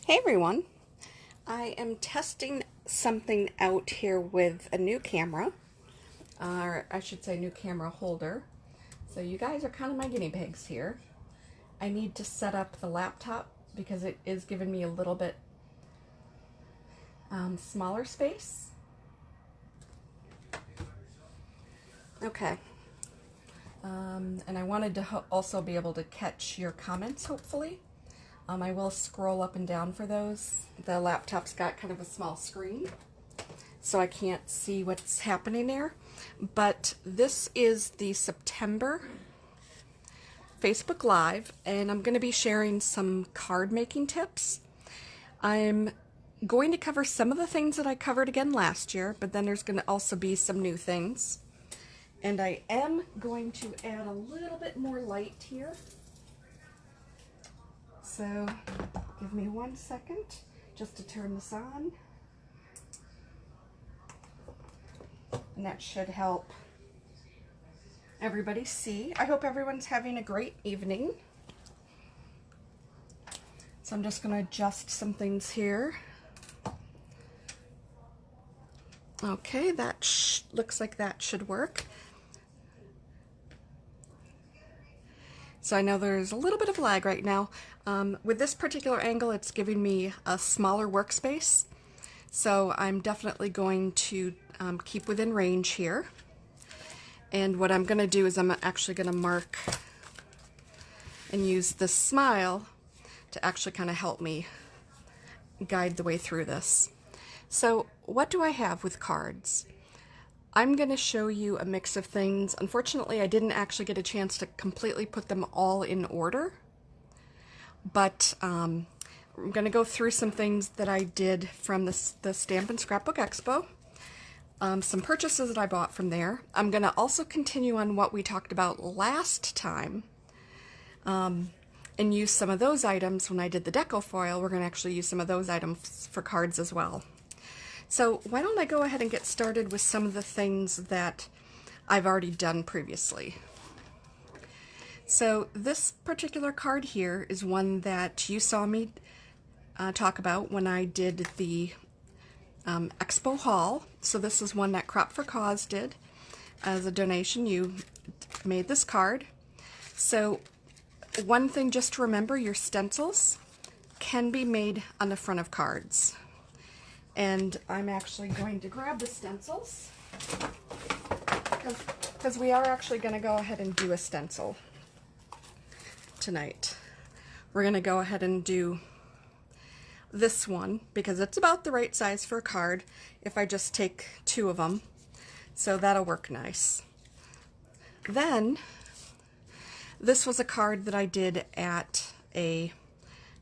Hey everyone, I am testing something out here with a new camera, or I should say new camera holder. So you guys are kind of my guinea pigs here. I need to set up the laptop because it is giving me a little bit smaller space. Okay. And I wanted to also be able to catch your comments, hopefully. I will scroll up and down for those. The laptop's got kind of a small screen, so I can't see what's happening there. But this is the September Facebook Live, and I'm going to be sharing some card making tips. I'm going to cover some of the things that I covered again last year, but then there's going to also be some new things. And I am going to add a little bit more light here. So give me 1 second just to turn this on. And that should help everybody see. I hope everyone's having a great evening. So I'm just going to adjust some things here. Okay, that looks like that should work. So I know there's a little bit of lag right now. With this particular angle, it's giving me a smaller workspace. So I'm definitely going to keep within range here. And what I'm going to do is I'm actually going to mark and use the smile to actually kind of help me guide the way through this. So what do I have with cards? I'm going to show you a mix of things. Unfortunately, I didn't actually get a chance to completely put them all in order, but I'm going to go through some things that I did from the Stamp and Scrapbook Expo, some purchases that I bought from there. I'm going to also continue on what we talked about last time and use some of those items when I did the deco foil. We're going to actually use some of those items for cards as well. So why don't I go ahead and get started with some of the things that I've already done previously. So this particular card here is one that you saw me talk about when I did the Expo haul. So this is one that Crop for Cause did as a donation. You made this card. So one thing just to remember, your stencils can be made on the front of cards. And I'm actually going to grab the stencils because we are actually going to go ahead and do a stencil tonight. We're going to go ahead and do this one because it's about the right size for a card if I just take 2 of them. So that'll work nice. Then this was a card that I did at a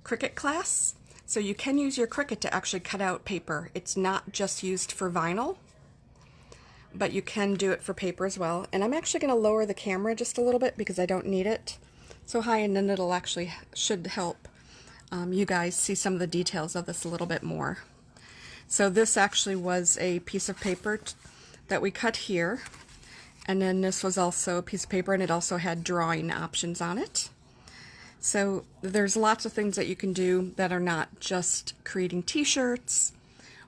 Cricut class. So you can use your Cricut to actually cut out paper. It's not just used for vinyl, but you can do it for paper as well. And I'm actually going to lower the camera just a little bit because I don't need it so high, and then it'll actually should help you guys see some of the details of this a little bit more. So this actually was a piece of paper that we cut here, and then this was also a piece of paper, and it also had drawing options on it. So there's lots of things that you can do that are not just creating t-shirts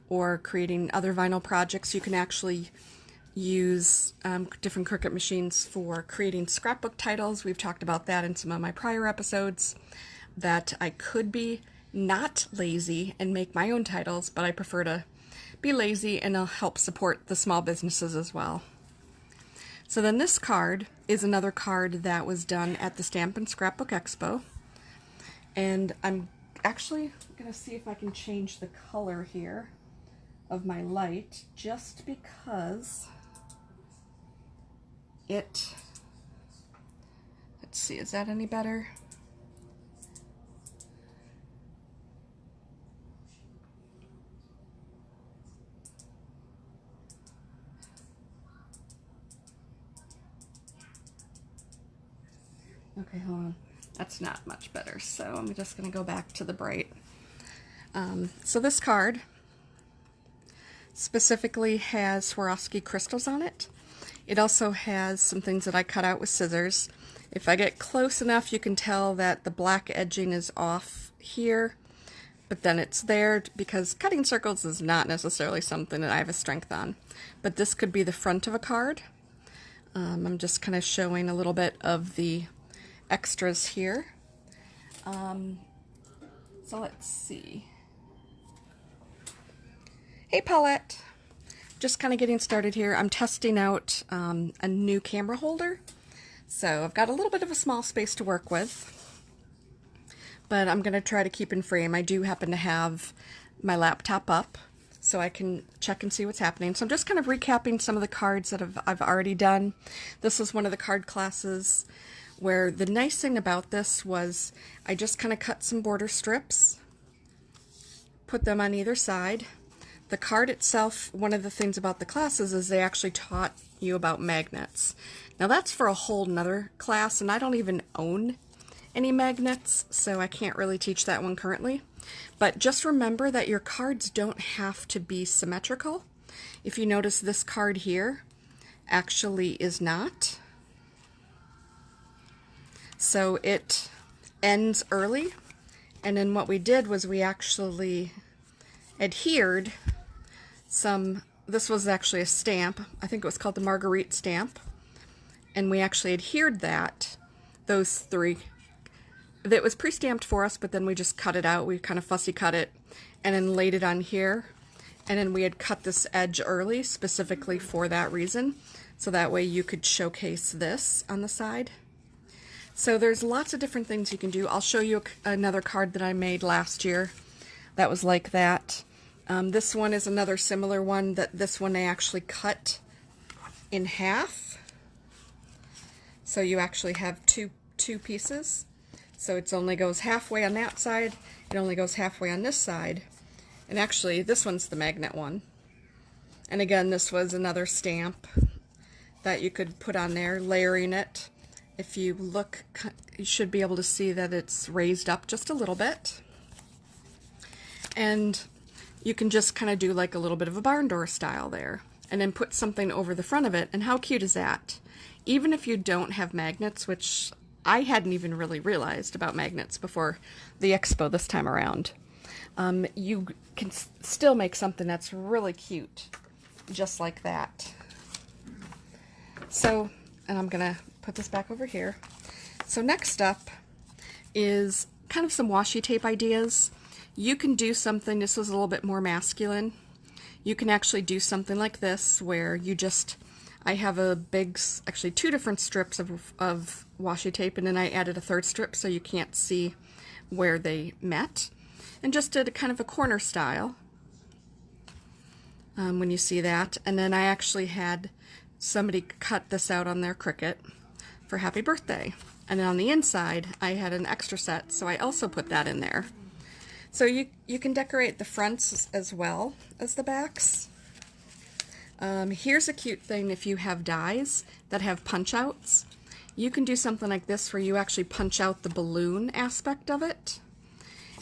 or creating other vinyl projects. You can actually use different Cricut machines for creating scrapbook titles. We've talked about that in some of my prior episodes, that I could be not lazy and make my own titles, but I prefer to be lazy and I'll help support the small businesses as well. So then this card is another card that was done at the Stamp and Scrapbook Expo. And I'm actually going to see if I can change the color here of my light just because let's see, is that any better? Okay, hold on. That's not much better, so I'm just going to go back to the bright. So this card specifically has Swarovski crystals on it. It also has some things that I cut out with scissors. If I get close enough, you can tell that the black edging is off here. but then it's there because cutting circles is not necessarily something that I have a strength on. But this could be the front of a card. I'm just kind of showing a little bit of the extras here. So let's see. Hey Paulette! Just kind of getting started here. I'm testing out a new camera holder. So I've got a little bit of a small space to work with, but I'm going to try to keep in frame. I do happen to have my laptop up so I can check and see what's happening. So I'm just kind of recapping some of the cards that I've already done. This was one of the card classes where the nice thing about this was I just kind of cut some border strips, put them on either side. The card itself, one of the things about the classes is they actually taught you about magnets. Now that's for a whole nother class, and I don't even own any magnets, so I can't really teach that one currently. But just remember that your cards don't have to be symmetrical. If you notice, this card here actually is not. So it ends early, and then what we did was we actually adhered some, this was actually a stamp, I think it was called the Marguerite stamp, and we actually adhered those three. It was pre-stamped for us, but then we just cut it out. We kind of fussy cut it and then laid it on here, and then we had cut this edge early specifically for that reason, so that way you could showcase this on the side. So there's lots of different things you can do. I'll show you another card that I made last year that was like that. This one is another similar one. This one I actually cut in half. So you actually have two pieces. So it only goes halfway on that side. It only goes halfway on this side. And actually, this one's the magnet one. And again, this was another stamp that you could put on there, layering it. If you look, you should be able to see that it's raised up just a little bit. And you can just kind of do like a little bit of a barn door style there, and then put something over the front of it. And how cute is that? Even if you don't have magnets, which I hadn't even really realized about magnets before the expo this time around, you can still make something that's really cute, just like that. So, and I'm gonna put this back over here. So next up is kind of some washi tape ideas. You can do something, this was a little bit more masculine. You can actually do something like this where you just, I have a big, actually two different strips of washi tape, and then I added a third strip so you can't see where they met. And just did a kind of a corner style when you see that. And then I actually had somebody cut this out on their Cricut for happy birthday. And then on the inside, I had an extra set, so I also put that in there. So you can decorate the fronts as well as the backs. Here's a cute thing if you have dies that have punch outs. You can do something like this where you actually punch out the balloon aspect of it.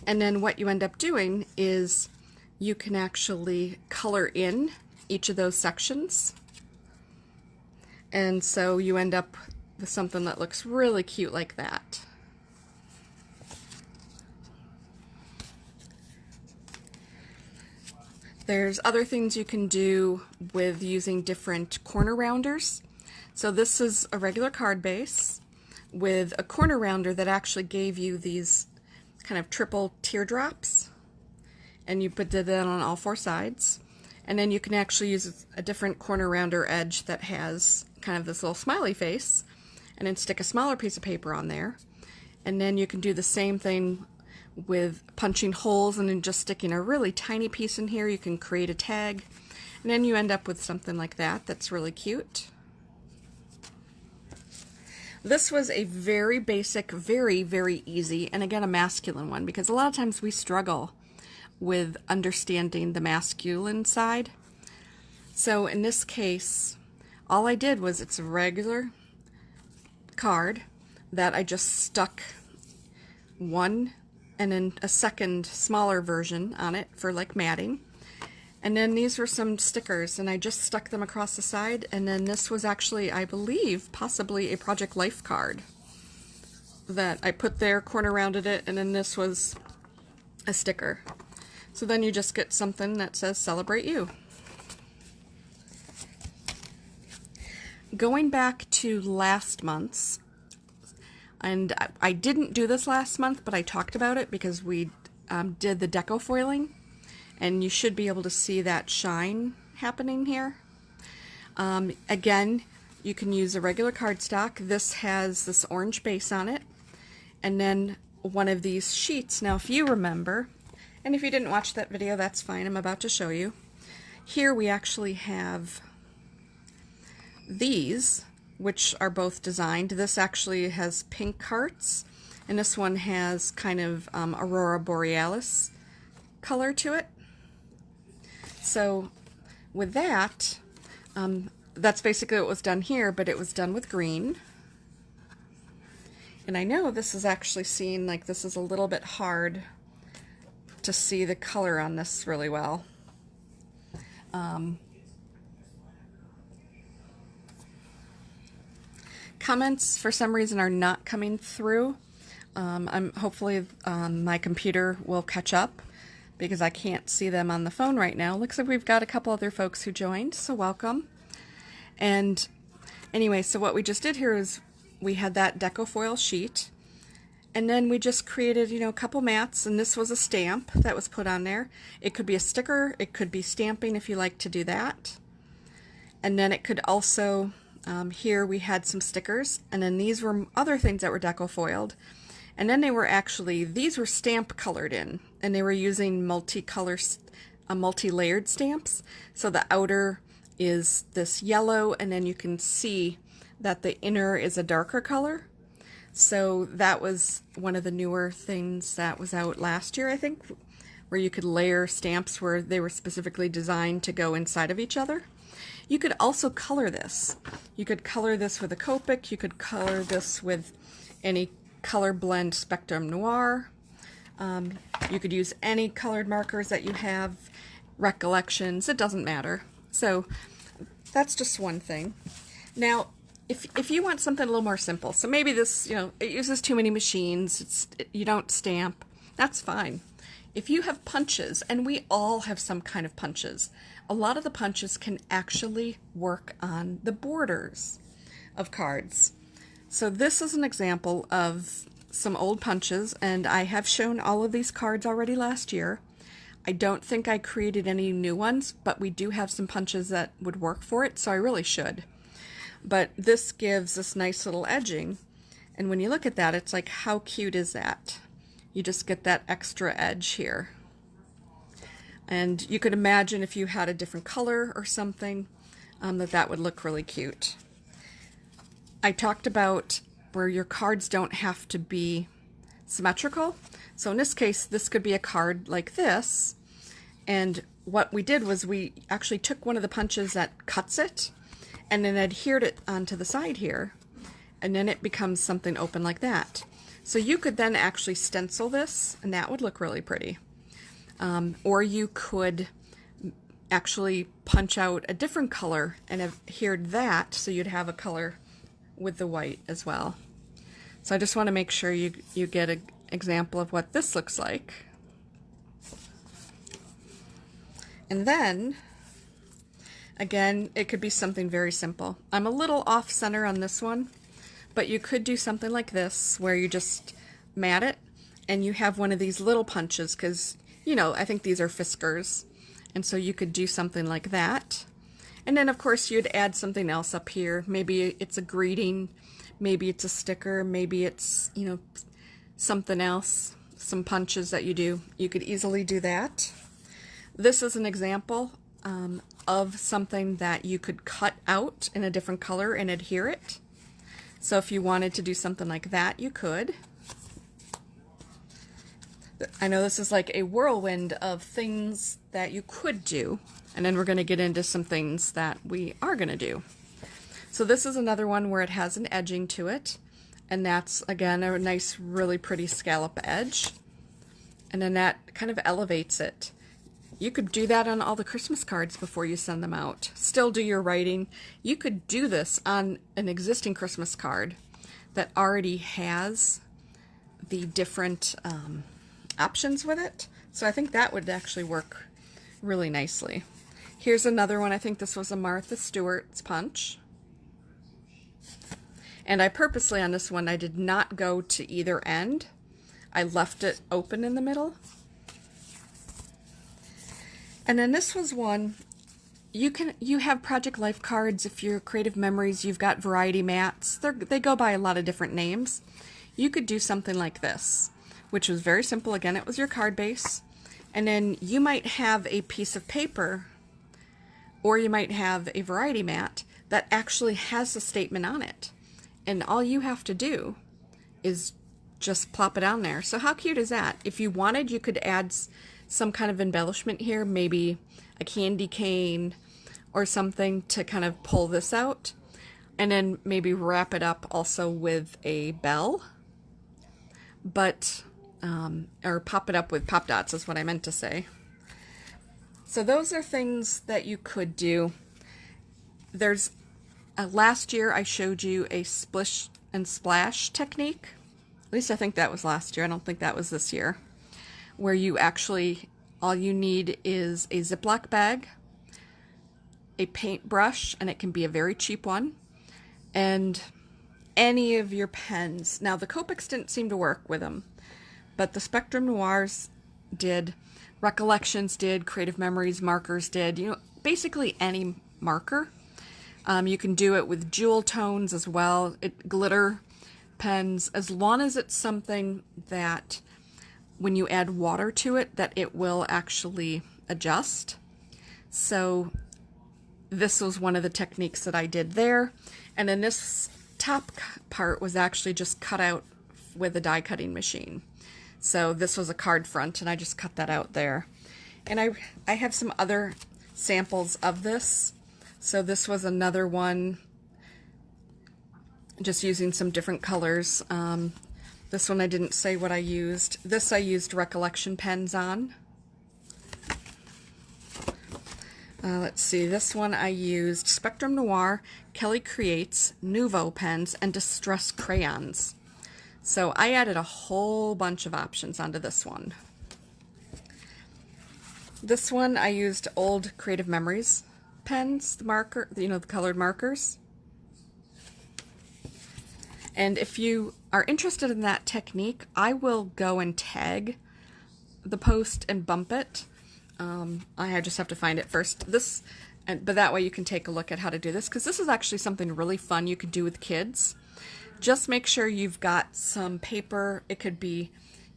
And then what you end up doing is you can actually color in each of those sections. And so you end up with something that looks really cute like that. There's other things you can do with using different corner rounders. So this is a regular card base with a corner rounder that actually gave you these kind of triple teardrops, and you put that on all four sides. And then you can actually use a different corner rounder edge that has kind of this little smiley face, and then stick a smaller piece of paper on there. And then you can do the same thing with punching holes and then just sticking a really tiny piece in here. You can create a tag, and then you end up with something like that that's really cute. This was a very basic, very, very easy, and again a masculine one, because a lot of times we struggle with understanding the masculine side. So in this case, all I did was, it's a regular card that I just stuck one and then a second smaller version on it for like matting. And then these were some stickers, and I just stuck them across the side. And then this was actually, I believe, possibly a Project Life card that I put there, corner rounded it, and then this was a sticker. So then you just get something that says Celebrate You. Going back to last month's, and I didn't do this last month, but I talked about it because we did the deco foiling, and you should be able to see that shine happening here. Again, you can use a regular cardstock. This has this orange base on it, and then one of these sheets. Now, if you remember, and if you didn't watch that video, that's fine. I'm about to show you. Here we actually have these, which are both designed. This actually has pink hearts, and this one has kind of Aurora Borealis color to it. So with that, that's basically what was done here, but it was done with green. And I know this is actually seen like this is a little bit hard to see the color on this really well. Comments for some reason are not coming through. Hopefully my computer will catch up because I can't see them on the phone right now. Looks like we've got a couple other folks who joined, so welcome. And anyway, so what we just did here is we had that deco foil sheet, and then we just created, you know, a couple mats, and this was a stamp that was put on there. It could be a sticker, it could be stamping if you like to do that. And then it could also, here we had some stickers, and then these were other things that were deco foiled. And then they were actually, these were stamp colored in, and they were using multi-layered stamps. So the outer is this yellow, and then you can see that the inner is a darker color. So that was one of the newer things that was out last year, I think, where you could layer stamps where they were specifically designed to go inside of each other. You could also color this. You could color this with a Copic, you could color this with any color blend Spectrum Noir. You could use any colored markers that you have, Recollections, it doesn't matter. So that's just one thing. Now, if you want something a little more simple, so maybe this, you know, it uses too many machines, you don't stamp, that's fine. If you have punches, and we all have some kind of punches, a lot of the punches can actually work on the borders of cards. So this is an example of some old punches, and I have shown all of these cards already last year. I don't think I created any new ones, but we do have some punches that would work for it, so I really should. But this gives this nice little edging, and when you look at that, it's like, how cute is that? You just get that extra edge here. And you could imagine if you had a different color or something, that would look really cute. I talked about where your cards don't have to be symmetrical. So in this case, this could be a card like this, and what we did was we actually took one of the punches that cuts it and then adhered it onto the side here, and then it becomes something open like that. So you could then actually stencil this, and that would look really pretty. Or you could actually punch out a different color and adhere that so you'd have a color with the white as well. So I just want to make sure you get an example of what this looks like. And then, again, it could be something very simple. I'm a little off center on this one, but you could do something like this where you just mat it and you have one of these little punches, because, you know, I think these are Fiskars, and so you could do something like that. And then of course you'd add something else up here. Maybe it's a greeting, maybe it's a sticker, maybe it's, you know, something else, some punches that you do. You could easily do that. This is an example of something that you could cut out in a different color and adhere it. So if you wanted to do something like that, you could. I know this is like a whirlwind of things that you could do, and then we're going to get into some things that we are going to do. So this is another one where it has an edging to it, and that's, again, a nice, really pretty scallop edge, and then that kind of elevates it. You could do that on all the Christmas cards before you send them out. Still do your writing. You could do this on an existing Christmas card that already has the different options with it. So I think that would actually work really nicely. Here's another one. I think this was a Martha Stewart's punch. And I purposely on this one, I did not go to either end. I left it open in the middle. And then this was one, you have Project Life cards. If you're Creative Memories, you've got variety mats. They go by a lot of different names. You could do something like this, which was very simple. Again, it was your card base. And then you might have a piece of paper, or you might have a variety mat that actually has a statement on it. And all you have to do is just plop it on there. So how cute is that? If you wanted, you could add some kind of embellishment here, maybe a candy cane or something to kind of pull this out. And then maybe wrap it up also with a bell. But, or pop it up with pop dots is what I meant to say. So those are things that you could do. There's last year I showed you a splish and splash technique. At least I think that was last year. I don't think that was this year. Where you actually, all you need is a Ziploc bag, a paintbrush, and it can be a very cheap one, and any of your pens. Now the Copics didn't seem to work with them, but the Spectrum Noirs did, Recollections did, Creative Memories markers did, you know, basically any marker. You can do it with jewel tones as well, glitter pens, as long as it's something that when you add water to it, that it will actually adjust. So this was one of the techniques that I did there. And then this top part was actually just cut out with a die cutting machine. So this was a card front, and I just cut that out there. And I have some other samples of this. So this was another one, just using some different colors. This one I didn't say what I used. This I used Recollection pens on. Let's see, this one I used Spectrum Noir, Kelly Creates, Nouveau pens, and Distress crayons. So I added a whole bunch of options onto this one. This one I used old Creative Memories pens, the marker, you know, the colored markers. And if you are interested in that technique, I will go and tag the post and bump it. I just have to find it first. But that way you can take a look at how to do this, because this is actually something really fun you could do with kids. Just make sure you've got some paper. It could be,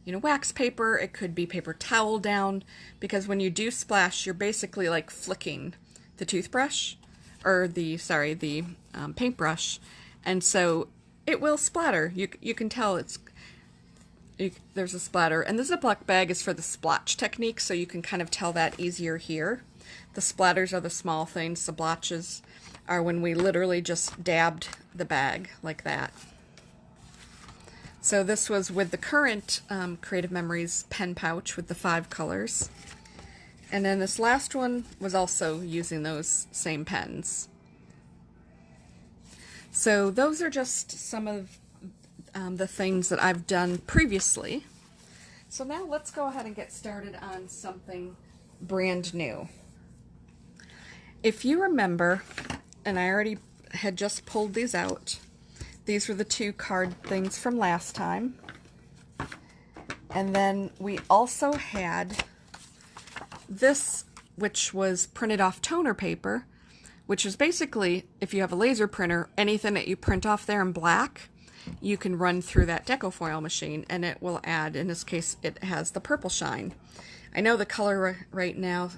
you know, wax paper. It could be paper towel down, because when you do splash, you're basically like flicking the toothbrush, or the paintbrush, and so it will splatter. You can tell there's a splatter. And the Ziploc bag is for the splotch technique, so you can kind of tell that easier here. The splatters are the small things. The blotches are when we literally just dabbed the bag like that. So this was with the current Creative Memories pen pouch with the 5 colors. And then this last one was also using those same pens. So those are just some of the things that I've done previously. So now let's go ahead and get started on something brand new. If you remember, and I already had just pulled these out, these were the 2 card things from last time. And then we also had this, which was printed off toner paper, which is basically, if you have a laser printer, anything that you print off there in black, you can run through that decofoil machine and it will add, in this case, it has the purple shine. I know the color right now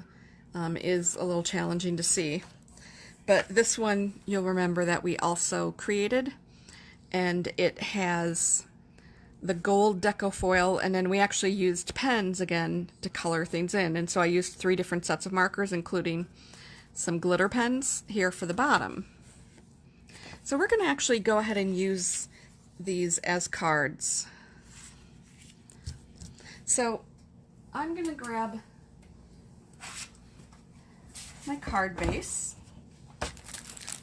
is a little challenging to see, but this one you'll remember that we also created, and it has the gold decofoil, and then we actually used pens again to color things in. And so I used 3 different sets of markers, including some glitter pens here for the bottom. So we're going to actually go ahead and use these as cards. So I'm going to grab my card base.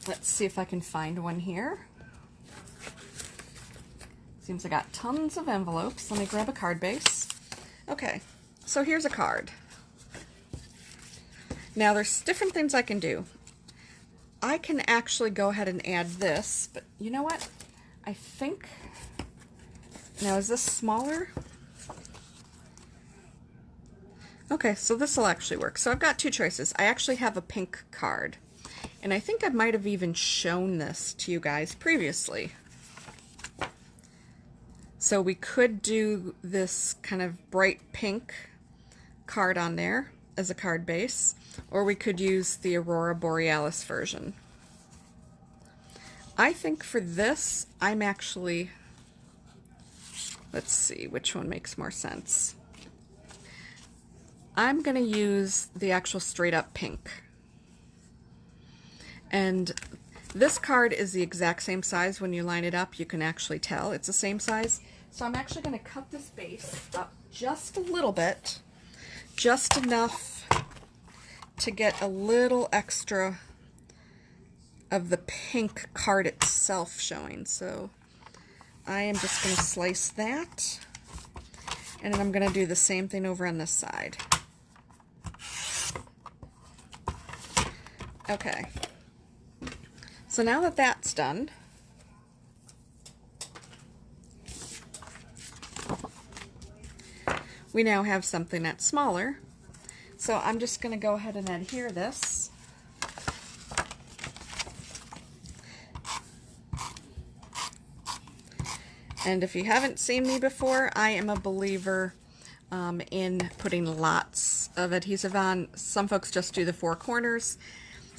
Let's see if I can find one here. Seems I got tons of envelopes. Let me grab a card base. Okay, So here's a card. Now there's different things I can do. I can actually go ahead and add this, but you know what? I think, now is this smaller? Okay, so this will actually work. So I've got two choices. I actually have a pink card, and I think I might have even shown this to you guys previously. So we could do this kind of bright pink card on there as a card base, or we could use the Aurora Borealis version. I think for this, I'm actually, let's see, which one makes more sense. I'm going to use the actual straight up pink. And this card is the exact same size. When you line it up, you can actually tell it's the same size. So I'm actually going to cut this base up just a little bit, just enough to get a little extra of the pink card itself showing. So I am just going to slice that, and then I'm going to do the same thing over on this side. Okay, so now that that's done, we now have something that's smaller. So I'm just going to go ahead and adhere this. And if you haven't seen me before, I am a believer in putting lots of adhesive on. Some folks just do the four corners.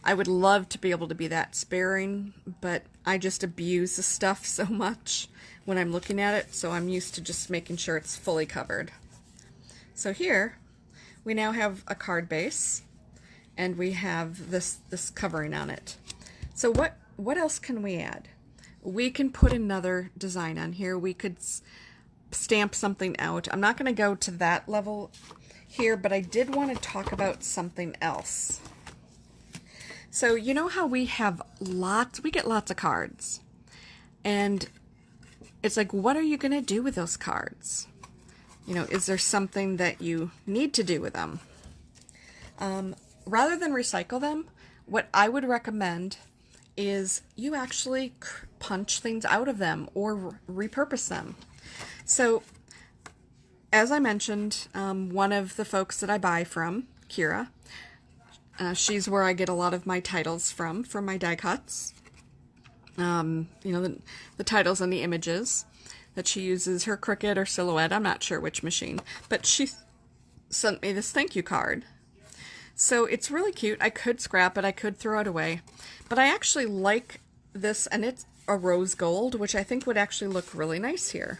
I would love to be able to be that sparing, but I just abuse the stuff so much when I'm looking at it, so I'm used to just making sure it's fully covered. So here, we now have a card base, and we have this covering on it. So what else can we add? We can put another design on here. We could stamp something out. I'm not going to go to that level here, but I did want to talk about something else. So you know how we get lots of cards, and it's like, what are you going to do with those cards? You know, is there something that you need to do with them? Rather than recycle them, what I would recommend is you actually punch things out of them or repurpose them. So, as I mentioned, one of the folks that I buy from, Kira, she's where I get a lot of my titles from my die cuts. You know, the titles and the images that she uses, her Cricut or Silhouette, I'm not sure which machine, but she sent me this thank you card. So it's really cute. I could scrap it, I could throw it away, but I actually like this, and it's a rose gold, which I think would actually look really nice here.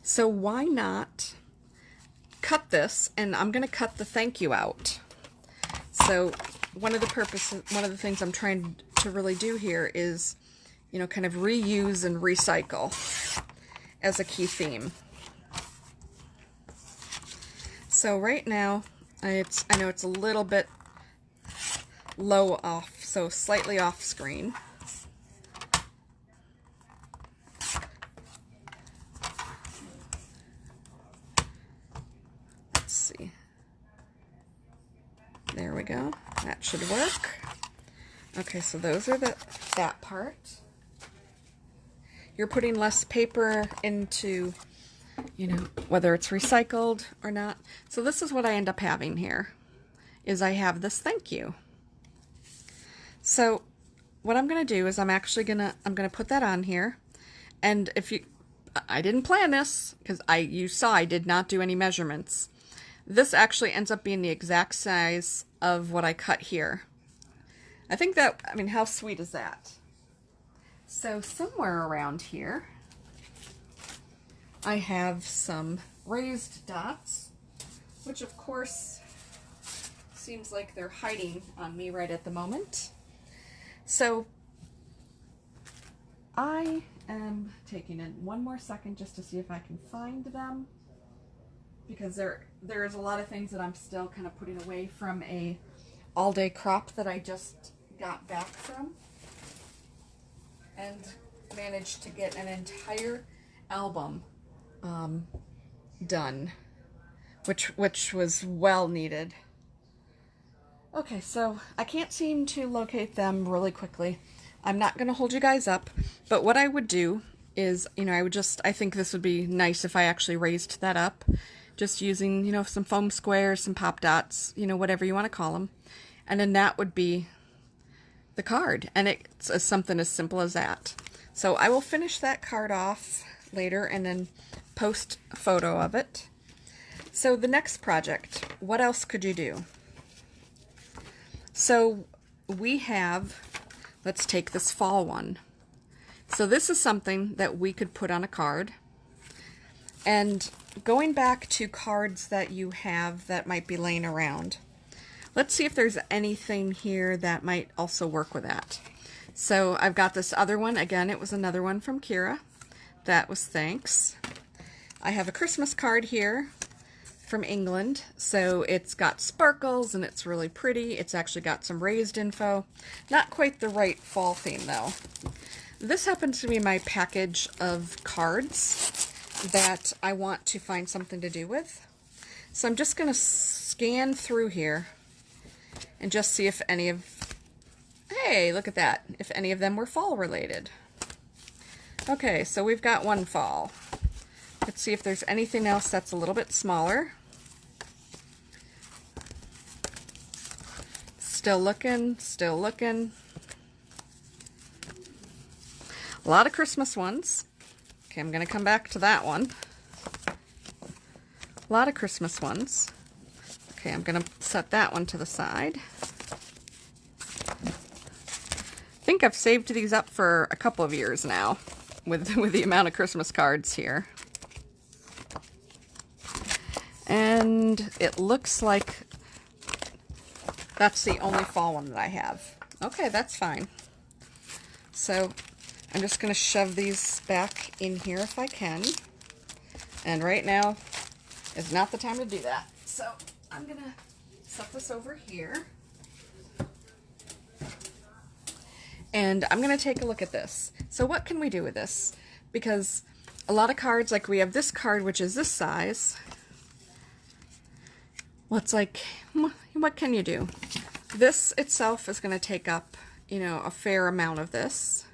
So why not cut this, and I'm going to cut the thank you out. So one of the things I'm trying to really do here is, you know, kind of reuse and recycle as a key theme. So right now, I know it's a little bit low off, so slightly off screen. Let's see. There we go. That should work. Okay, so those are that part. You're putting less paper into, you know, whether it's recycled or not. So this is what I end up having here, is I have this thank you. So what I'm going to do is I'm going to put that on here. And I didn't plan this because you saw I did not do any measurements. This actually ends up being the exact size of what I cut here. I think that, I mean, how sweet is that? So somewhere around here, I have some raised dots, which of course seems like they're hiding on me right at the moment. So I am taking it one more second just to see if I can find them, because there is a lot of things that I'm still kind of putting away from a all-day crop that I just got back from, and managed to get an entire album done which was well needed. Okay, so I can't seem to locate them really quickly. I'm not going to hold you guys up, but what I would do is, I think this would be nice if I actually raised that up, just using, some foam squares, some pop dots, whatever you want to call them. And then that would be the card, and it's something as simple as that. So I will finish that card off later and then post a photo of it. So the next project, what else could you do? So we have, let's take this fall one. So this is something that we could put on a card. And going back to cards that you have that might be laying around, let's see if there's anything here that might also work with that. So I've got this other one. Again, it was another one from Kira. That was thanks. I have a Christmas card here from England. So it's got sparkles and it's really pretty. It's actually got some raised info. Not quite the right fall theme though. This happens to be my package of cards that I want to find something to do with. So I'm just going to scan through here and just see if any of, hey, look at that, if any of them were fall related. Okay, so we've got one fall. Let's see if there's anything else that's a little bit smaller. Still looking, still looking. A lot of Christmas ones. Okay, I'm going to come back to that one. A lot of Christmas ones. Okay, I'm going to set that one to the side. I think I've saved these up for a couple of years now with the amount of Christmas cards here. And it looks like that's the only fall one that I have. Okay, that's fine. So I'm just going to shove these back in here if I can. And right now is not the time to do that. So I'm going to set this over here. And I'm going to take a look at this. So what can we do with this? Because a lot of cards, like we have this card, which is this size. Well, it's like, what can you do? This itself is going to take up, a fair amount of this.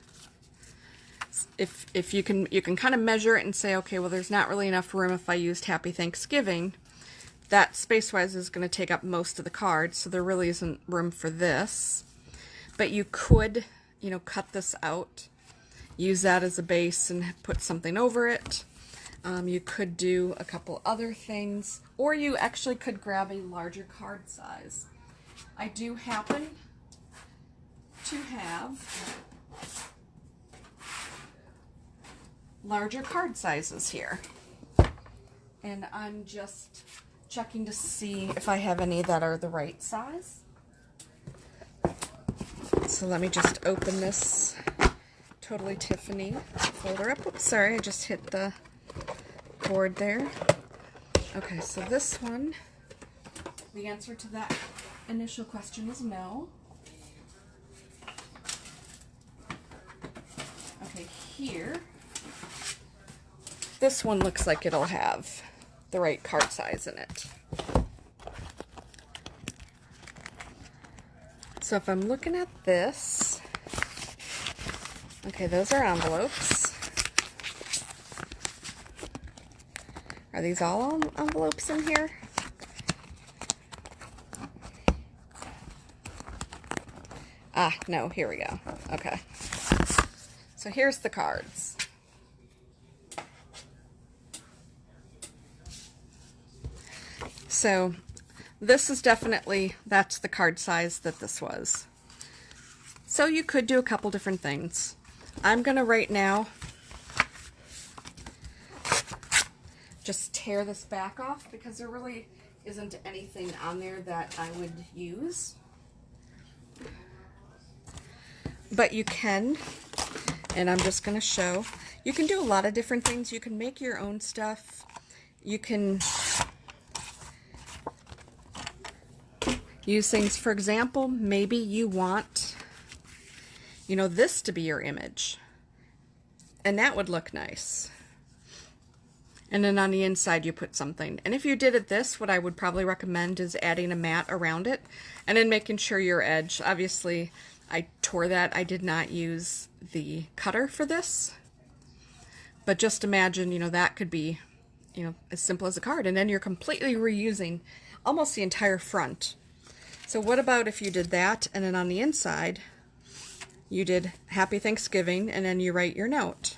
If you can kind of measure it and say, okay, well, there's not really enough room if I used Happy Thanksgiving. That space-wise is going to take up most of the card, so there really isn't room for this. But you could, cut this out, use that as a base and put something over it. You could do a couple other things, or you actually could grab a larger card size. I do happen to have larger card sizes here, and I'm just checking to see if I have any that are the right size. So let me just open this Totally Tiffany folder up. Oops, sorry, I just hit the board there. Okay, so this one, the answer to that initial question is no. Okay, here, this one looks like it'll have the right card size in it. So if I'm looking at this, okay, those are envelopes. Are these all envelopes in here? Ah, no, here we go. Okay. So here's the cards. So this is definitely, that's the card size that this was. So you could do a couple different things. I'm going to right now just tear this back off because there really isn't anything on there that I would use. But you can, and I'm just going to show, you can do a lot of different things. You can make your own stuff. You can use things, for example, maybe you want, this to be your image, and that would look nice. and then on the inside you put something. And if you did it this, what I would probably recommend is adding a mat around it and then making sure your edge, obviously I tore that. I did not use the cutter for this, but just imagine, you know, that could be, you know, as simple as a card, and then you're completely reusing almost the entire front. So what about if you did that, and then on the inside you did Happy Thanksgiving, and then you write your note.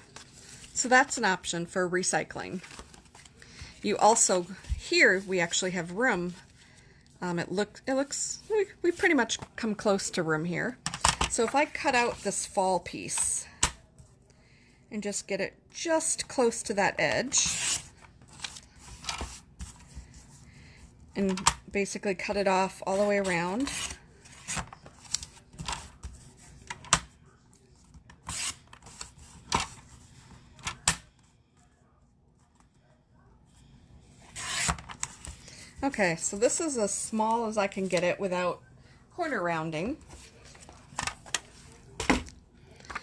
So that's an option for recycling. You also, here we actually have room. It looks, we pretty much come close to room here. So if I cut out this fall piece and just get it just close to that edge and basically cut it off all the way around. Okay, so this is as small as I can get it without corner rounding.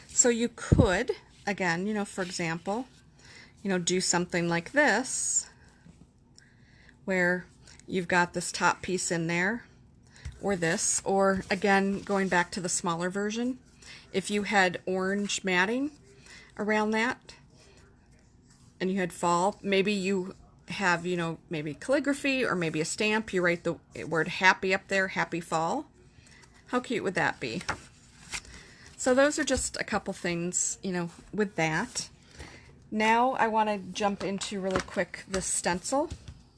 So you could, again, you know, for example, you know, do something like this, where you've got this top piece in there, or this, or again, going back to the smaller version, if you had orange matting around that, and you had fall, maybe you have, you know, maybe calligraphy, or maybe a stamp, you write the word happy up there, happy fall. How cute would that be? So those are just a couple things, you know, with that. Now I want to jump into really quick this stencil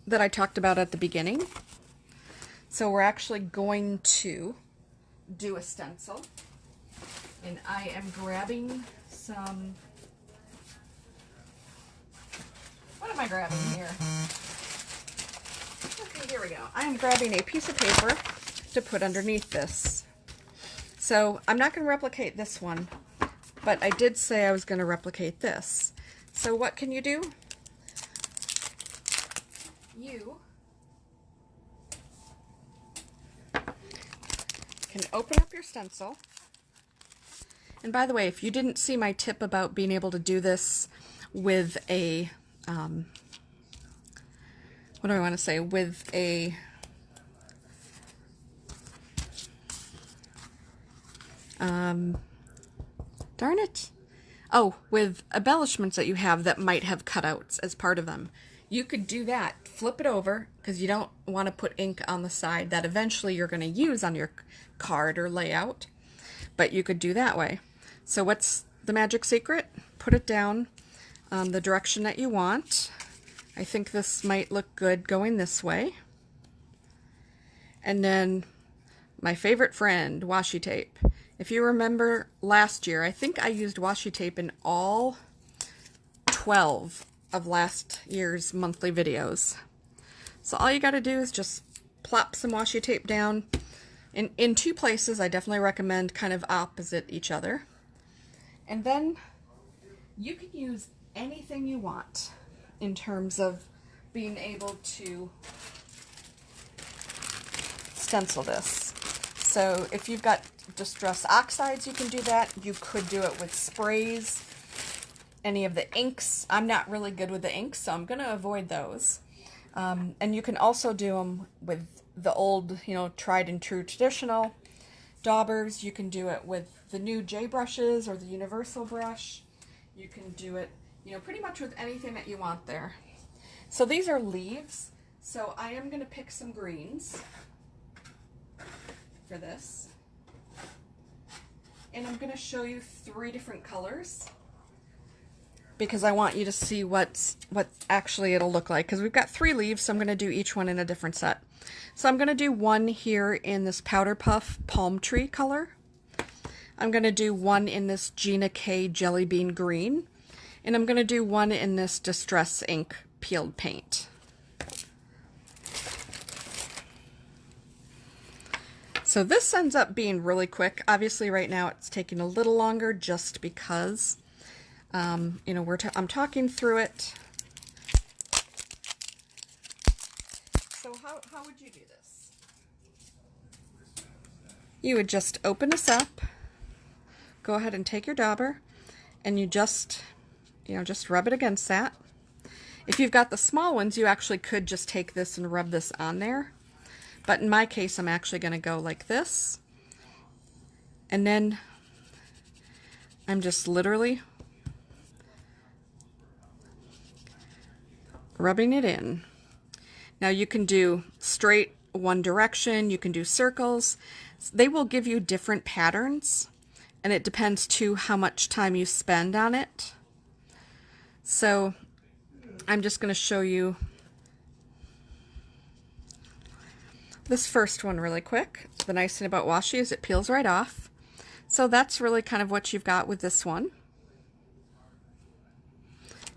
that I talked about at the beginning. So we're actually going to do a stencil, and I am grabbing some, what am I grabbing here? Okay, here we go. I am grabbing a piece of paper to put underneath this. So I'm not going to replicate this one, but I did say I was going to replicate this. So what can you do? You can open up your stencil. And by the way, if you didn't see my tip about being able to do this with a, what do I want to say, with a, darn it. Oh, with embellishments that you have that might have cutouts as part of them. You could do that. Flip it over, because you don't want to put ink on the side that eventually you're going to use on your card or layout. But you could do that way. So what's the magic secret? Put it down the direction that you want. I think this might look good going this way. And then my favorite friend, washi tape. If you remember last year, I think I used washi tape in all 12 of last year's monthly videos. So all you got to do is just plop some washi tape down in two places. I definitely recommend kind of opposite each other. And then you can use anything you want in terms of being able to stencil this. So if you've got distress oxides, you can do that. You could do it with sprays, any of the inks. I'm not really good with the inks, so I'm going to avoid those. And you can also do them with the old, you know, tried and true traditional daubers. You can do it with the new J brushes or the universal brush. You can do it, you know, pretty much with anything that you want there. So these are leaves. So I am going to pick some greens for this. And I'm going to show you 3 different colors, because I want you to see what actually it'll look like, because we've got 3 leaves, so I'm going to do each one in a different set. So I'm going to do one here in this Powder Puff Palm Tree color. I'm going to do one in this Gina K Jelly Bean Green, and I'm going to do one in this Distress Ink Peeled Paint. So this ends up being really quick. Obviously right now it's taking a little longer just because, you know, I'm talking through it. So how would you do this? You would just open this up, go ahead and take your dauber, and you just, you know, just rub it against that. If you've got the small ones, you actually could just take this and rub this on there. But in my case, I'm actually going to go like this. And then I'm just literally rubbing it in. Now you can do straight one direction, you can do circles. They will give you different patterns, and it depends too how much time you spend on it. So I'm just going to show you this first one really quick. The nice thing about washi is it peels right off. So that's really kind of what you've got with this one.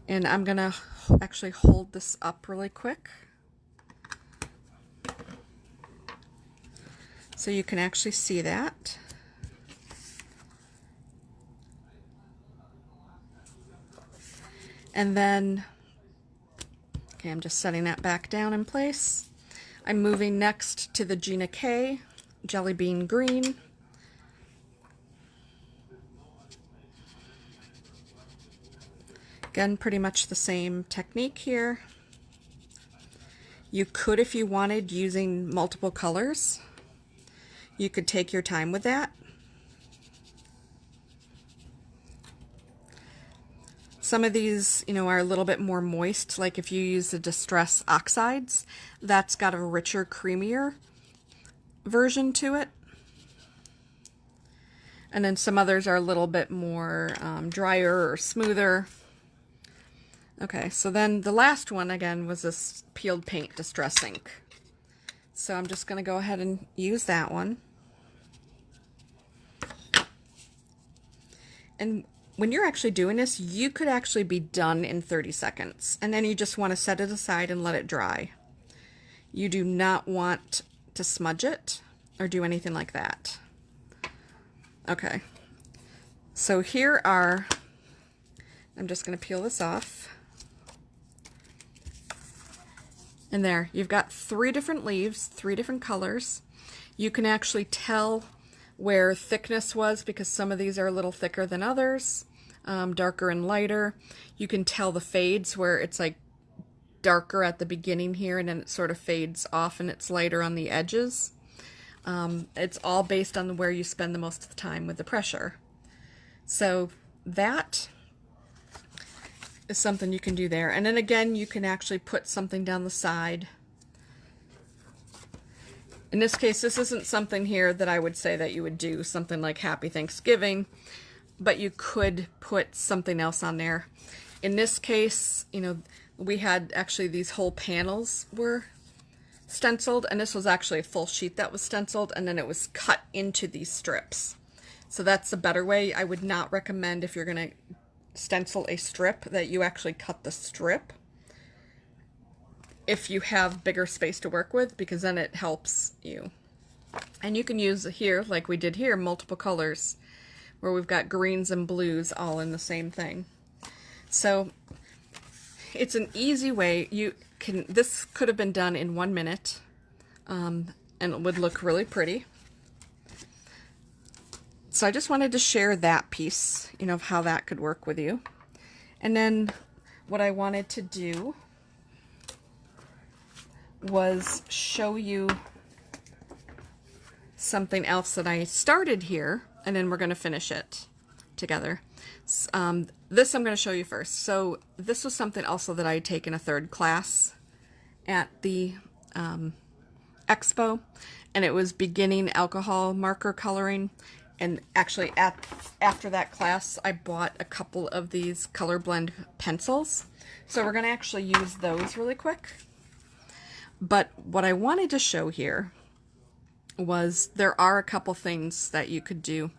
And I'm going to actually hold this up really quick so you can actually see that. And then, okay, I'm just setting that back down in place. I'm moving next to the Gina K Jelly Bean Green. Again, pretty much the same technique here. You could, if you wanted, using multiple colors. You could take your time with that. Some of these, you know, are a little bit more moist, like if you use the Distress Oxides, that's got a richer, creamier version to it. And then some others are a little bit more drier or smoother. Okay, so then the last one, again, was this Peeled Paint Distress Ink. So I'm just going to go ahead and use that one. And when you're actually doing this, you could actually be done in 30 seconds. And then you just want to set it aside and let it dry. You do not want to smudge it or do anything like that. Okay, so here are, I'm just going to peel this off. And there, you've got 3 different leaves, 3 different colors. You can actually tell where thickness was because some of these are a little thicker than others, darker and lighter. You can tell the fades where it's like darker at the beginning here and then it sort of fades off and it's lighter on the edges. It's all based on where you spend the most of the time with the pressure. So that is something you can do there. And then again, you can actually put something down the side. In this case, this isn't something here that I would say that you would do, something like Happy Thanksgiving, but you could put something else on there. In this case, you know, we had actually these whole panels were stenciled, and this was actually a full sheet that was stenciled, and then it was cut into these strips. So that's a better way. I would not recommend, if you're going to stencil a strip, that you actually cut the strip if you have bigger space to work with, because then it helps you. And you can use here, like we did here, multiple colors, where we've got greens and blues all in the same thing. So it's an easy way. You can, this could have been done in 1 minute, and it would look really pretty. So I just wanted to share that piece, you know, of how that could work with you. And then what I wanted to do was show you something else that I started here, and then we're going to finish it together. This I'm going to show you first. So this was something also that I had taken a 3rd class at the expo, and it was beginning alcohol marker coloring. And actually after that class, I bought a couple of these color blend pencils. So we're going to actually use those really quick. But what I wanted to show here was there are a couple things that you could do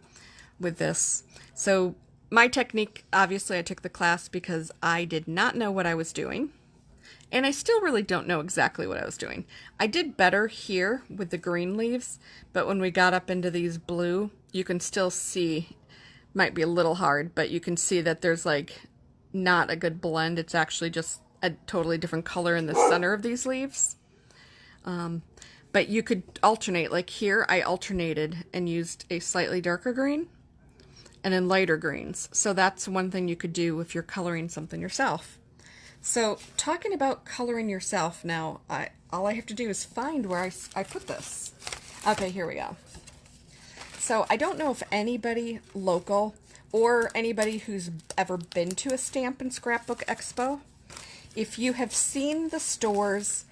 with this. So my technique, obviously I took the class because I did not know what I was doing. And I still really don't know exactly what I was doing. I did better here with the green leaves, but when we got up into these blue, you can still see, might be a little hard, but you can see that there's like not a good blend. It's actually just a totally different color in the center of these leaves. But you could alternate, like here I alternated and used a slightly darker green and then lighter greens. So that's one thing you could do if you're coloring something yourself. So talking about coloring yourself now, all I have to do is find where I put this. Okay, here we go. So I don't know if anybody local or anybody who's ever been to a Stamp and Scrapbook Expo, if you have seen the stores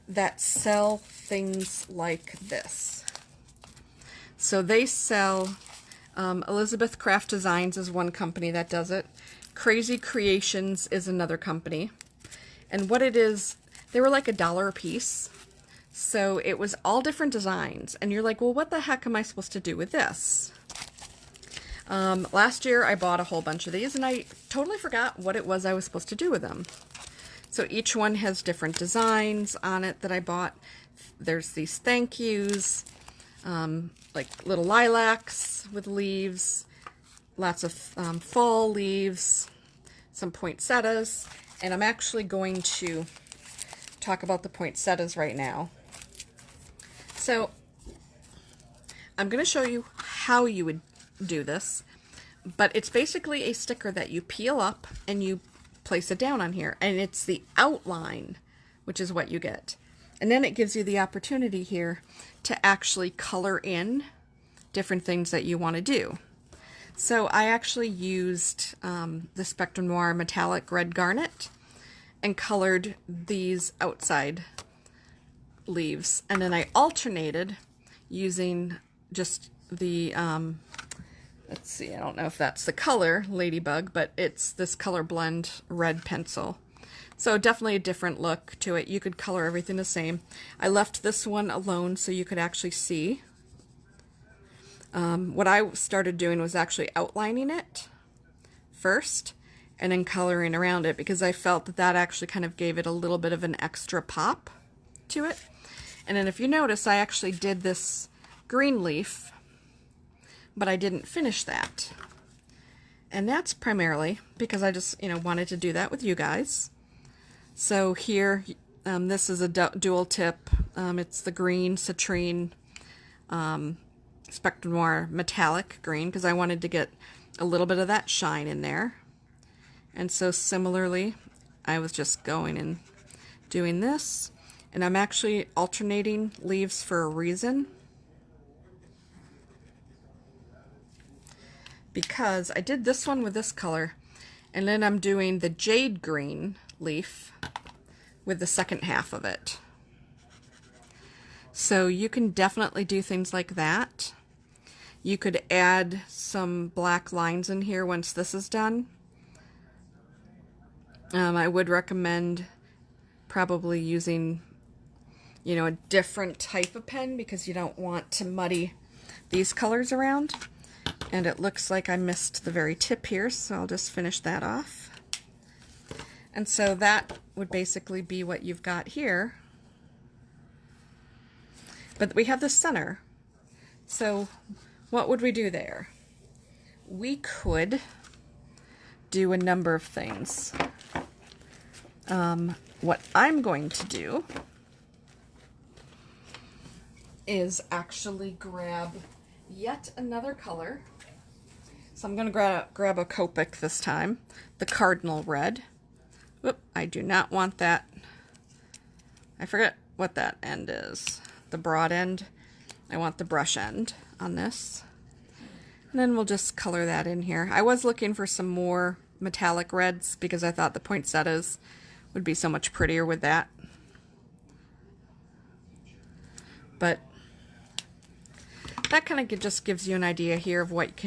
that sell things like this. So they sell, Elizabeth Craft Designs is one company that does it. Crazy Creations is another company. And what it is, they were like $1 a piece. So it was all different designs. And you're like, well, what the heck am I supposed to do with this? Last year I bought a whole bunch of these and I totally forgot what it was I was supposed to do with them. So each one has different designs on it that I bought. There's these thank yous, like little lilacs with leaves, lots of fall leaves, some poinsettias, and I'm actually going to talk about the poinsettias right now. So I'm going to show you how you would do this, but it's basically a sticker that you peel up and you place it down on here, and it's the outline, which is what you get. And then it gives you the opportunity here to actually color in different things that you want to do. So I actually used the Spectrum Noir Metallic Red Garnet and colored these outside leaves. And then I alternated using just the, let's see, I don't know if that's the color, Ladybug, but it's this Color Blend red pencil. So definitely a different look to it. You could color everything the same. I left this one alone so you could actually see. What I started doing was actually outlining it first and then coloring around it, because I felt that that actually kind of gave it a little bit of an extra pop to it. And then if you notice, I actually did this green leaf, but I didn't finish that. And that's primarily because I just, wanted to do that with you guys. So here, this is a dual tip. It's the green citrine Spectrum Noir metallic green, because I wanted to get a little bit of that shine in there. And so similarly, I was just going and doing this, and I'm actually alternating leaves for a reason, because I did this one with this color, and then I'm doing the jade green leaf with the second half of it. So you can definitely do things like that. You could add some black lines in here once this is done. I would recommend probably using, a different type of pen, because you don't want to muddy these colors around. And it looks like I missed the very tip here, so I'll just finish that off. And so that would basically be what you've got here. But we have the center. So what would we do there? We could do a number of things. What I'm going to do is actually grab yet another color. So I'm going to grab a Copic this time, the Cardinal Red. Whoop, I do not want that. I forget what that end is. The broad end. I want the brush end on this. And then we'll just color that in here. I was looking for some more metallic reds because I thought the poinsettias would be so much prettier with that. But that kind of just gives you an idea here of what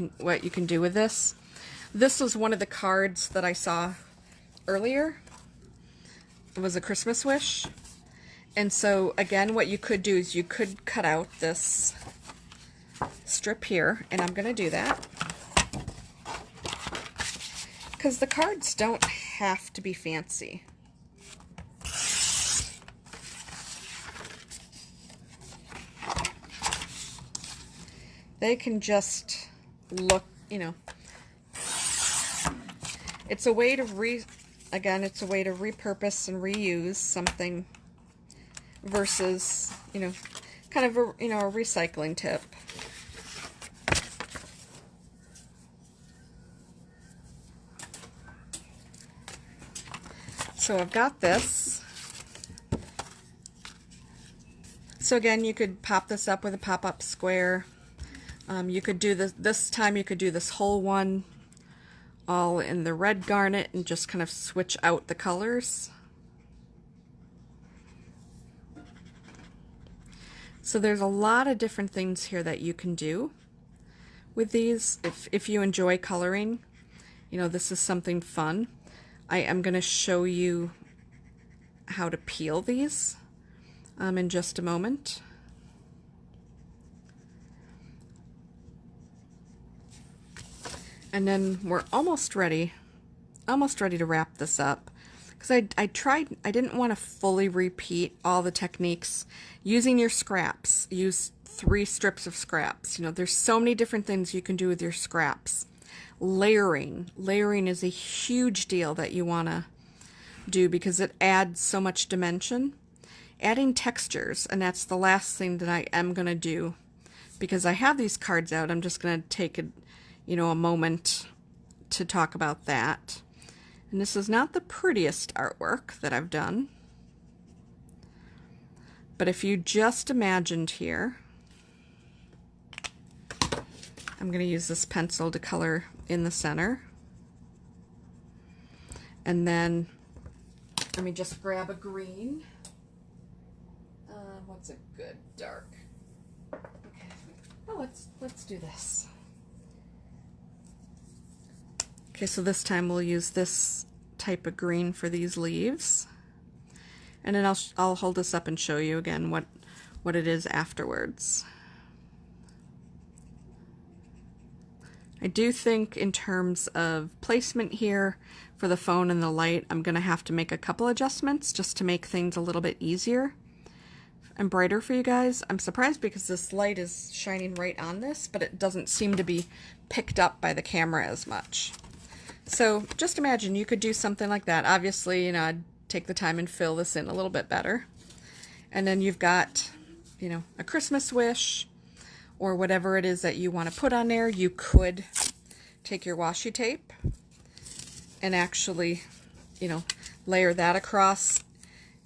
you can do with this. This was one of the cards that I saw earlier. It was a Christmas wish. And so again, what you could do is you could cut out this strip here, and I'm going to do that because the cards don't have to be fancy. They can just look, it's a way to it's a way to repurpose and reuse something versus, kind of a, a recycling tip. So I've got this. So again, you could pop this up with a pop-up square. You could do this time you could do this whole one all in the red garnet and just kind of switch out the colors. So there's a lot of different things here that you can do with these. If you enjoy coloring, you know, this is something fun. I am going to show you how to peel these in just a moment. And then we're almost ready to wrap this up. Because I didn't want to fully repeat all the techniques. Using your scraps, use 3 strips of scraps. You know, there's so many different things you can do with your scraps. Layering is a huge deal that you want to do because it adds so much dimension. Adding textures, and that's the last thing that I am going to do. Because I have these cards out, I'm just going to take a moment to talk about that. And this is not the prettiest artwork that I've done. But if you just imagined here, I'm going to use this pencil to color in the center. And then let me just grab a green. What's a good dark? Okay. Oh, let's do this. Okay, so this time we'll use this type of green for these leaves. And then I'll hold this up and show you again what it is afterwards. I do think in terms of placement here for the phone and the light, I'm going to have to make a couple adjustments just to make things a little bit easier and brighter for you guys. I'm surprised because this light is shining right on this, but it doesn't seem to be picked up by the camera as much. So just imagine you could do something like that. Obviously, you know, I'd take the time and fill this in a little bit better. And then you've got, you know, a Christmas wish or whatever it is that you want to put on there. You could take your washi tape and actually, you know, layer that across.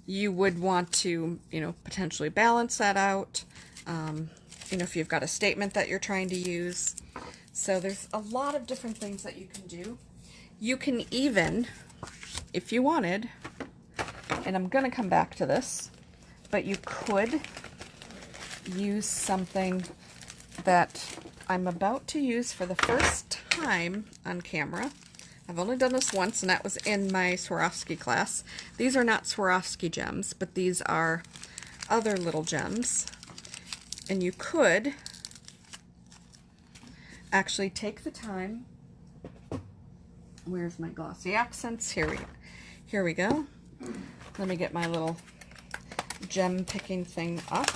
You would want to, you know, potentially balance that out, you know, if you've got a statement that you're trying to use. So there's a lot of different things that you can do. You can even, if you wanted, and I'm going to come back to this, but you could use something that I'm about to use for the first time on camera. I've only done this once, and that was in my Swarovski class. These are not Swarovski gems, but these are other little gems. And you could actually take the time. Where's my glossy accents? Here we go. Let me get my little gem picking thing up.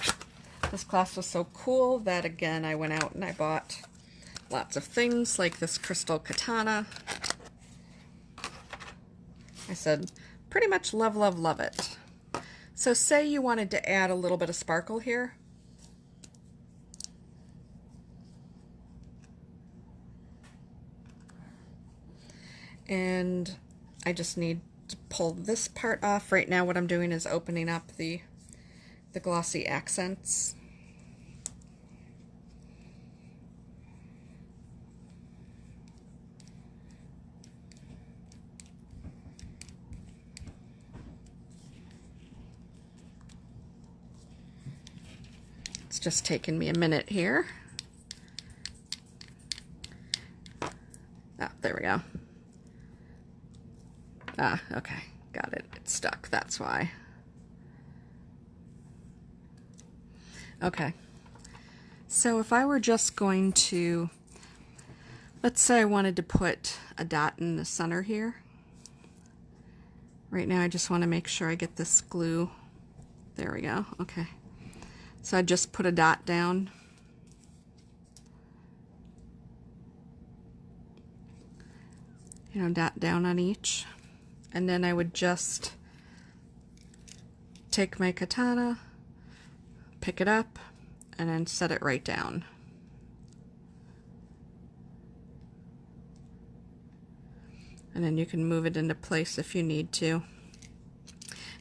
This class was so cool that, again, I went out and I bought lots of things like this crystal katana. I said, pretty much love, love, love it. So say you wanted to add a little bit of sparkle here. And I just need to pull this part off. Right now what I'm doing is opening up the glossy accents. It's just taking me a minute here. Ah, there we go. Ah, okay, got it. It's stuck, that's why. Okay, so if I were just going to, let's say I wanted to put a dot in the center here. Right now I just want to make sure I get this glue. There we go, okay. So I just put a dot down. You know, dot down on each. And then I would just take my katana, pick it up, and then set it right down. And then you can move it into place if you need to.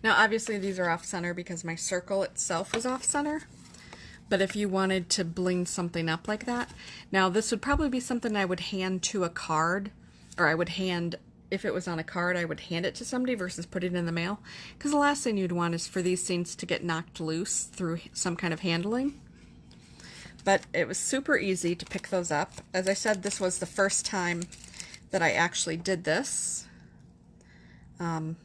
Now obviously these are off center because my circle itself is off center, but if you wanted to bling something up like that, now this would probably be something I would hand to a card, or I would hand, if it was on a card, I would hand it to somebody versus put it in the mail, because the last thing you'd want is for these things to get knocked loose through some kind of handling. But it was super easy to pick those up. As I said, this was the first time that I actually did this. You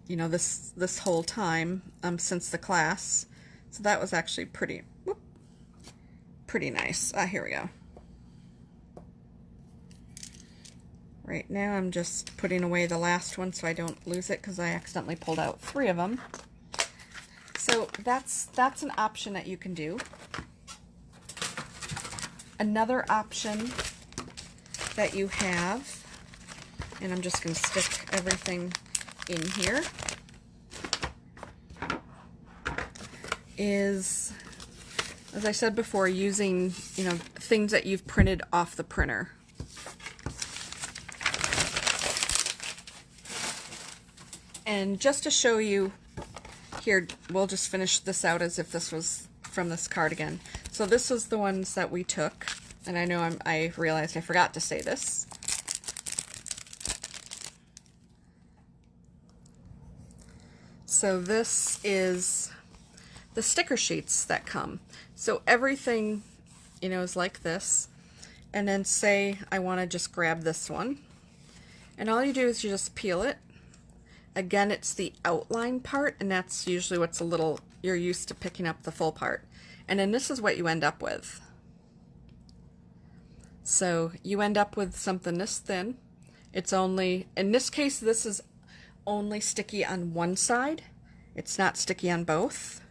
know, this whole time since the class. So that was actually pretty nice. Here we go. Right now I'm just putting away the last one so I don't lose it because I accidentally pulled out 3 of them. So that's an option that you can do. Another option that you have, and I'm just going to stick everything in here, is, as I said before, using, you know, things that you've printed off the printer. And just to show you, here, we'll just finish this out as if this was from this cardigan. So this was the ones that we took, and I know I realized I forgot to say this. So this is the sticker sheets that come. So everything, you know, is like this. And then say I want to just grab this one. And all you do is you just peel it. Again, it's the outline part, and that's usually what's a little, you're used to picking up the full part. And then this is what you end up with. So you end up with something this thin. It's only, in this case, this is only sticky on one side. It's not sticky on both.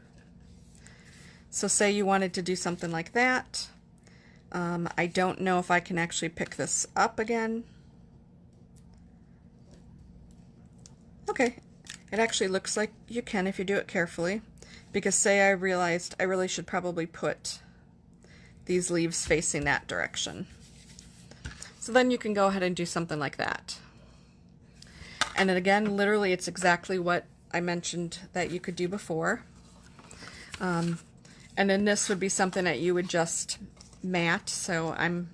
So say you wanted to do something like that. I don't know if I can actually pick this up again. Okay, it actually looks like you can if you do it carefully, because say I realized I really should probably put these leaves facing that direction. So then you can go ahead and do something like that. And then again, literally it's exactly what I mentioned that you could do before. And then this would be something that you would just mat, so I'm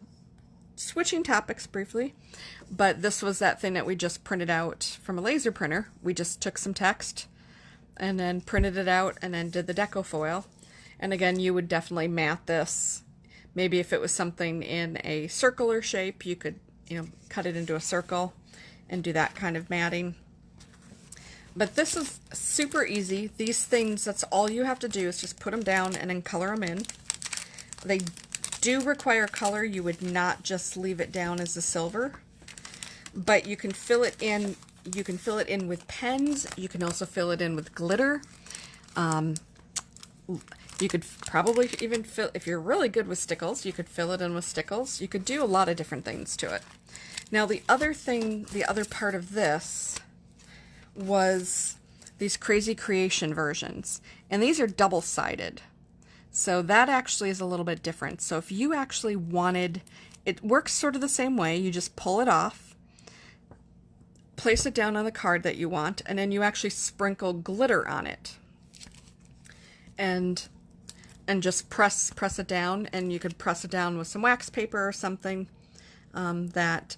switching topics briefly. But this was that thing that we just printed out from a laser printer. We just took some text and then printed it out and then did the deco foil. And again, you would definitely mat this. Maybe if it was something in a circular shape, you could, you know, cut it into a circle and do that kind of matting. But this is super easy. These things, that's all you have to do is just put them down and then color them in. They do require color. You would not just leave it down as a silver. But you can fill it in. You can fill it in with pens. You can also fill it in with glitter. You could probably even fill, if you're really good with stickles, you could fill it in with stickles. You could do a lot of different things to it. Now the other thing, the other part of this was these Crazy Creation versions. And these are double-sided. So that actually is a little bit different. So if you actually wanted, it works sort of the same way. You just pull it off, place it down on the card that you want, and then you actually sprinkle glitter on it. And just press it down, and you could press it down with some wax paper or something that,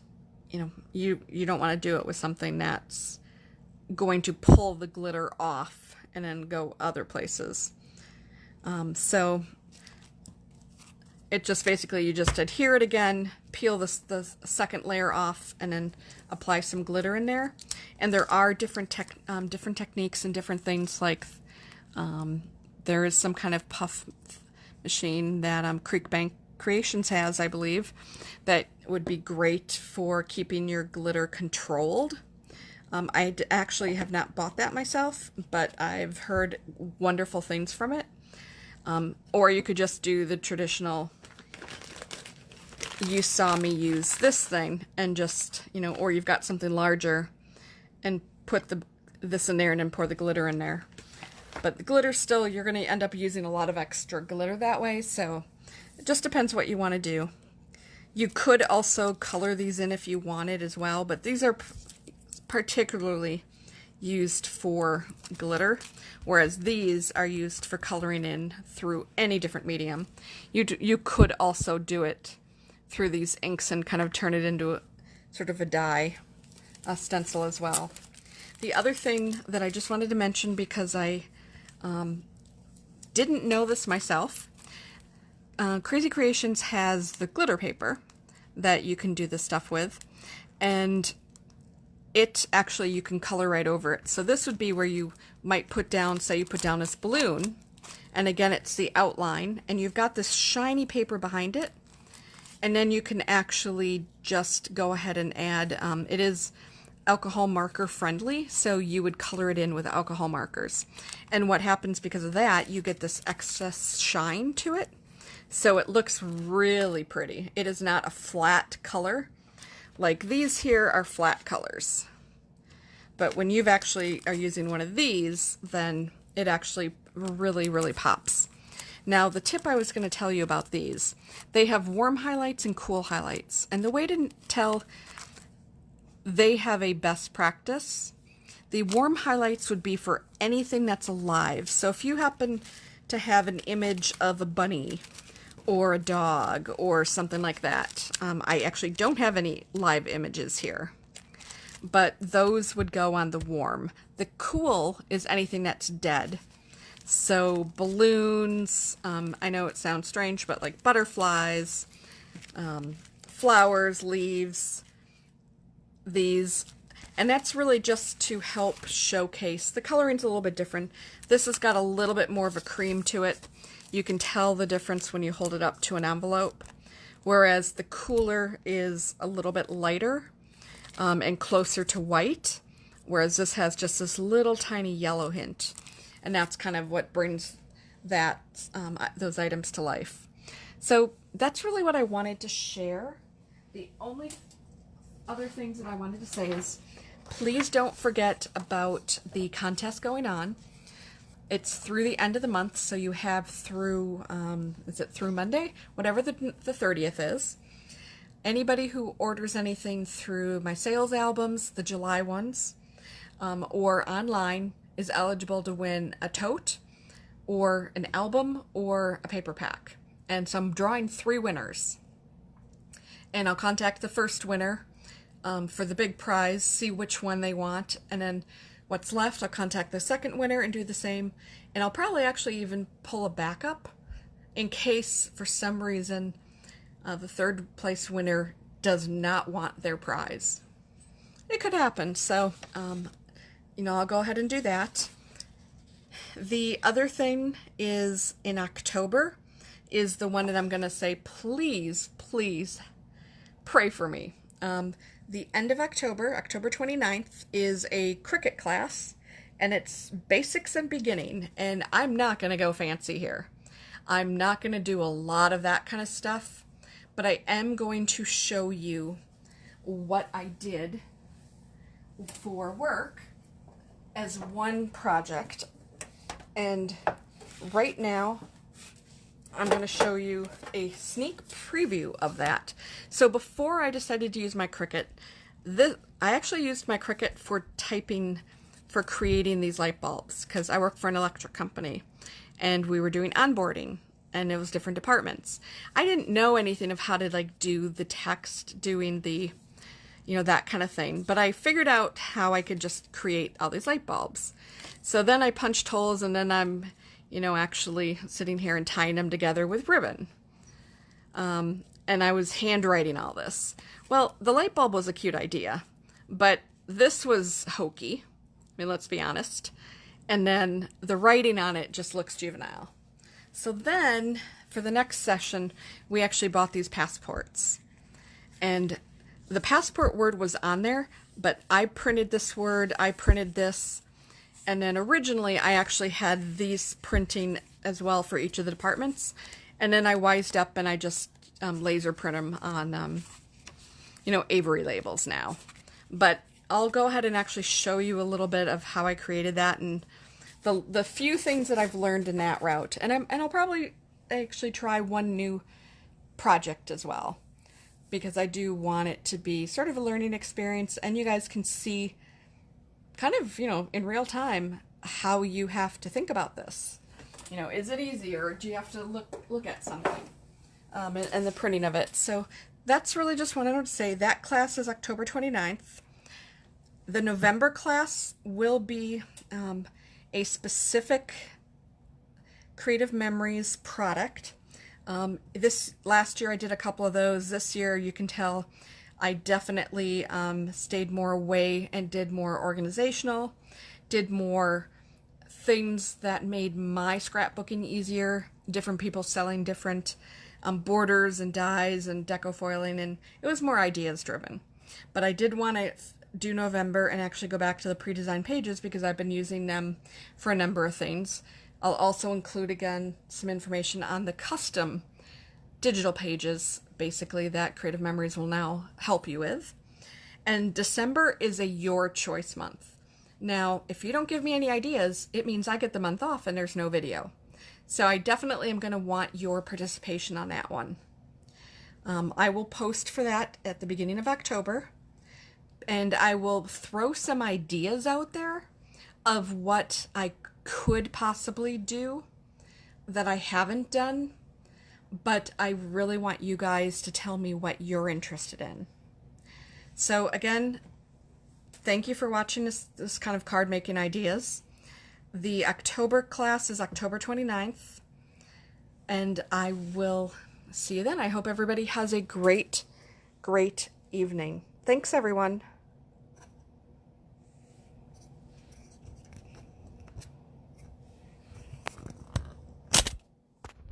you know, you don't want to do it with something that's going to pull the glitter off and then go other places. So it just basically, you just adhere it again, peel the second layer off, and then apply some glitter in there. And there are different techniques and different things, like there is some kind of puff machine that Creek Bank Creations has, I believe, that would be great for keeping your glitter controlled. I actually have not bought that myself, but I've heard wonderful things from it. Or you could just do the traditional, you saw me use this thing, and just, you know, or you've got something larger and put this in there and then pour the glitter in there. But the glitter still, you're going to end up using a lot of extra glitter that way, so it just depends what you want to do. You could also color these in if you wanted as well, but these are particularly used for glitter, whereas these are used for coloring in through any different medium. You could also do it through these inks and kind of turn it into sort of a dye stencil as well. The other thing that I just wanted to mention, because I didn't know this myself, Crazy Creations has the glitter paper that you can do this stuff with, and it actually, you can color right over it. So this would be where you might put down, say you put down this balloon, and again it's the outline, and you've got this shiny paper behind it, and then you can actually just go ahead and add, it is alcohol marker friendly, so you would color it in with alcohol markers. And what happens because of that, you get this excess shine to it, so it looks really pretty. It is not a flat color. Like these here are flat colors, but when you've actually are using one of these, then it actually really pops. Now the tip I was going to tell you about these, they have warm highlights and cool highlights, and the way to tell they have a best practice, the warm highlights would be for anything that's alive. So if you happen to have an image of a bunny or a dog or something like that. I actually don't have any live images here, but those would go on the warm. The cool is anything that's dead. So balloons, I know it sounds strange, but like butterflies, flowers, leaves, these, and that's really just to help showcase. The coloring's a little bit different. This has got a little bit more of a cream to it. You can tell the difference when you hold it up to an envelope, whereas the cooler is a little bit lighter and closer to white, whereas this has just this little tiny yellow hint, and that's kind of what brings that those items to life. So that's really what I wanted to share. The only other things that I wanted to say is, please don't forget about the contest going on. It's through the end of the month, so you have through, is it through Monday? Whatever the 30th is. Anybody who orders anything through my sales albums, the July ones, or online, is eligible to win a tote, or an album, or a paper pack. And so I'm drawing 3 winners. And I'll contact the first winner for the big prize, see which one they want, and then what's left, I'll contact the second winner and do the same. And I'll probably actually even pull a backup in case for some reason the third place winner does not want their prize. It could happen, so I'll go ahead and do that. The other thing is in October is the one that I'm going to say, please pray for me. The end of October, October 29th, is a Cricut class, and it's basics and beginning, and I'm not going to go fancy here. I'm not going to do a lot of that kind of stuff, but I am going to show you what I did for work as one project. And right now, I'm going to show you a sneak preview of that. So before I decided to use my Cricut, I actually used my Cricut for typing, for creating these light bulbs, because I work for an electric company, and we were doing onboarding, and it was different departments. I didn't know anything of how to do the text, doing the, that kind of thing, but I figured out how I could just create all these light bulbs. So then I punched holes, and then I'm actually sitting here and tying them together with ribbon. And I was handwriting all this. Well, the light bulb was a cute idea, but this was hokey. I mean, let's be honest. And then the writing on it just looks juvenile. So then, for the next session, we actually bought these passports. And the passport word was on there, but I printed this word, I printed this, and then originally I actually had these printing as well for each of the departments. And then I wised up and I just laser print them on, Avery labels now. But I'll go ahead and actually show you a little bit of how I created that and the few things that I've learned in that route. And I'll probably actually try one new project as well, because I do want it to be sort of a learning experience, and you guys can see kind of, in real time, how you have to think about this. Is it easy, or do you have to look at something, and the printing of it. So that's really just what I wanted to say. That class is October 29th. The November class will be a specific Creative Memories product. This last year I did a couple of those. This year, you can tell I definitely stayed more away and did more organizational, did more things that made my scrapbooking easier, different people selling different borders and dies and deco foiling, and it was more ideas driven. But I did want to do November and actually go back to the pre-designed pages because I've been using them for a number of things. I'll also include again some information on the custom digital pages, basically, that Creative Memories will now help you with. And December is a your choice month. Now, if you don't give me any ideas, it means I get the month off and there's no video. So I definitely am going to want your participation on that one. I will post for that at the beginning of October, and I will throw some ideas out there of what I could possibly do that I haven't done, but I really want you guys to tell me what you're interested in. So again, thank you for watching this kind of card making ideas. The October class is October 29th, and I will see you then. I hope everybody has a great, great evening. Thanks, everyone.